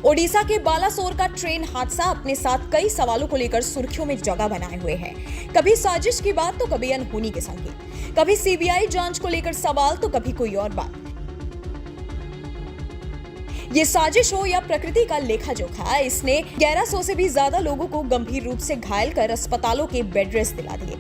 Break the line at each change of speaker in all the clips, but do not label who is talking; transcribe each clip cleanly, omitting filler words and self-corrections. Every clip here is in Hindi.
ओडिशा के बालासोर का ट्रेन हादसा अपने साथ कई सवालों को लेकर सुर्खियों में जगह बनाए हुए है। कभी साजिश की बात तो कभी अनहोनी के संकेत, कभी सीबीआई जांच को लेकर सवाल तो कभी कोई और बात। ये साजिश हो या प्रकृति का लेखा जोखा, इसने 1100 से भी ज्यादा लोगों को गंभीर रूप से घायल कर अस्पतालों के बेड रेस्ट दिला दिए।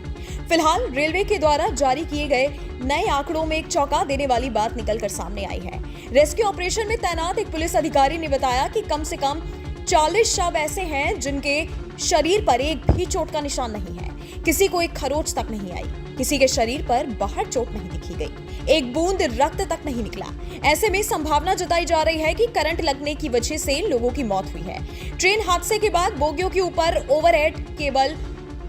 फिलहाल रेलवे के द्वारा जारी किए गए नए आंकड़ों में एक चौंका देने वाली बात निकलकर सामने आई है। रेस्क्यू ऑपरेशन में तैनात एक पुलिस अधिकारी ने बताया कि कम से कम 40 शव ऐसे हैं जिनके शरीर पर एक भी चोट का निशान नहीं है। किसी को एक खरोच तक नहीं आई, किसी के शरीर पर बाहर चोट नहीं दिखी गई, एक बूंद रक्त तक नहीं निकला। ऐसे में संभावना जताई जा रही है कि करंट लगने की वजह से लोगों की मौत हुई है। ट्रेन हादसे के बाद बोगियों के ऊपर ओवरहेड केबल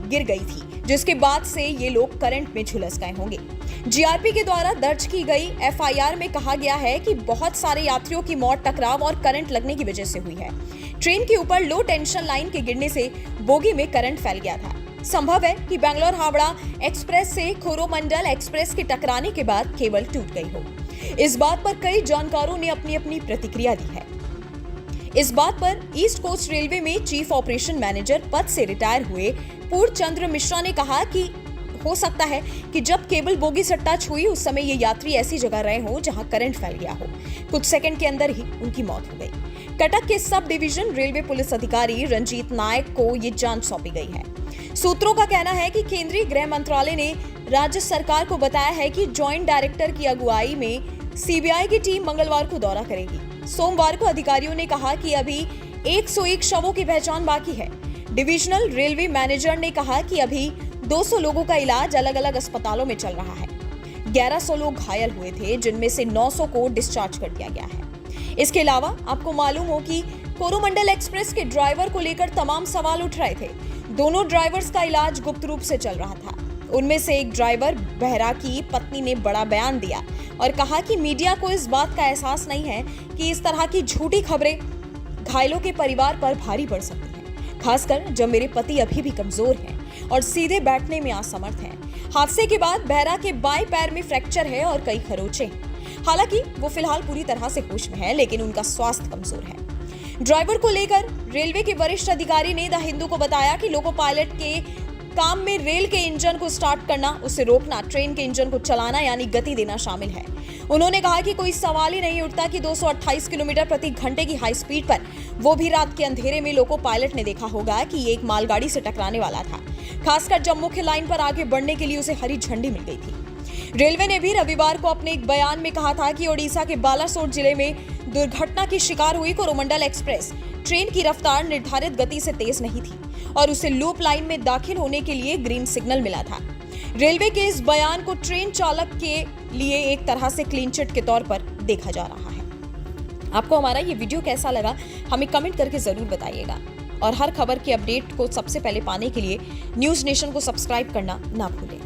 गिर गई थी, जिसके बाद से ये लोग करंट में झुलस गए होंगे। जीआरपी के द्वारा दर्ज की गई एफआईआर में कहा गया है कि बहुत सारे यात्रियों की मौत टकराव और करंट लगने की वजह से हुई है। ट्रेन के ऊपर लो टेंशन लाइन के गिरने से बोगी में करंट फैल गया था। संभव है कि बैंगलोर हावड़ा एक्सप्रेस से कोरोमंडल एक्सप्रेस के टकराने के बाद केबल टूट गई हो। इस बात पर कई जानकारों ने अपनी अपनी प्रतिक्रिया दी है। इस बात पर ईस्ट कोस्ट रेलवे में चीफ ऑपरेशन मैनेजर पद से रिटायर हुए पूर्ण चंद्र मिश्रा ने कहा कि हो सकता है कि जब केबल बोगी से टच हुई उस समय ये यात्री ऐसी जगह रहे हो जहां करंट फैल गया हो। कुछ सेकंड के अंदर ही उनकी मौत हो गई। कटक के सब डिवीजन रेलवे पुलिस अधिकारी रंजीत नायक को ये जांच सौंपी गई है। सूत्रों का कहना है कि केंद्रीय गृह मंत्रालय ने राज्य सरकार को बताया है कि ज्वाइंट डायरेक्टर की अगुवाई में सीबीआई की टीम मंगलवार को दौरा करेगी। सोमवार को अधिकारियों ने कहा कि अभी 101 शवों की पहचान बाकी है। डिविजनल रेलवे मैनेजर ने कहा कि अभी 200 लोगों का इलाज अलग अलग अस्पतालों में चल रहा है। 1100 लोग घायल हुए थे, जिनमें से 900 को डिस्चार्ज कर दिया गया है। इसके अलावा आपको मालूम हो कि कोरोमंडल एक्सप्रेस के ड्राइवर को लेकर तमाम सवाल उठ रहे थे। दोनों ड्राइवर्स का इलाज गुप्त रूप से चल रहा था। उनमें से एक ड्राइवर बेहरा की पत्नी ने बड़ा बयान दिया और कहा कि मीडिया को इस बात का एहसास नहीं है कि इस तरह की झूठी खबरें घायलों के परिवार पर भारी पड़ सकती हैं, खासकर जब मेरे पति अभी भी कमजोर हैं और सीधे बैठने में असमर्थ हैं। हादसे के बाद बेहरा के बाएं पैर में फ्रैक्चर है और कई खरोंचे हैं। हालांकि वो फिलहाल पूरी तरह से होश में है, लेकिन उनका स्वास्थ्य कमजोर है। ड्राइवर को लेकर रेलवे के वरिष्ठ अधिकारी ने द हिंदू को बताया कि लोको पायलट के काम में रेल के इंजन को स्टार्ट करना, उसे रोकना, ट्रेन के इंजन को चलाना यानी गति देना शामिल है। उन्होंने कहा कि कोई सवाल ही नहीं उठता कि 228 किलोमीटर प्रति घंटे की हाई स्पीड पर, वो भी रात के अंधेरे में, लोको पायलट ने देखा होगा कि ये एक मालगाड़ी से टकराने वाला था, खासकर जब मुख्य लाइन पर आगे बढ़ने के लिए उसे हरी झंडी मिल गई थी। रेलवे ने भी रविवार को अपने एक बयान में कहा था कि ओडिशा के बालासोर जिले में दुर्घटना की शिकार हुई कोरोमंडल एक्सप्रेस ट्रेन की रफ्तार निर्धारित गति से तेज नहीं थी और उसे लूप लाइन में दाखिल होने के लिए ग्रीन सिग्नल मिला था। रेलवे के इस बयान को ट्रेन चालक के लिए एक तरह से क्लीन चिट के तौर पर देखा जा रहा है। आपको हमारा ये वीडियो कैसा लगा, हमें कमेंट करके जरूर बताइएगा और हर खबर की अपडेट को सबसे पहले पाने के लिए न्यूज़ नेशन को सब्सक्राइब करना ना भूलें।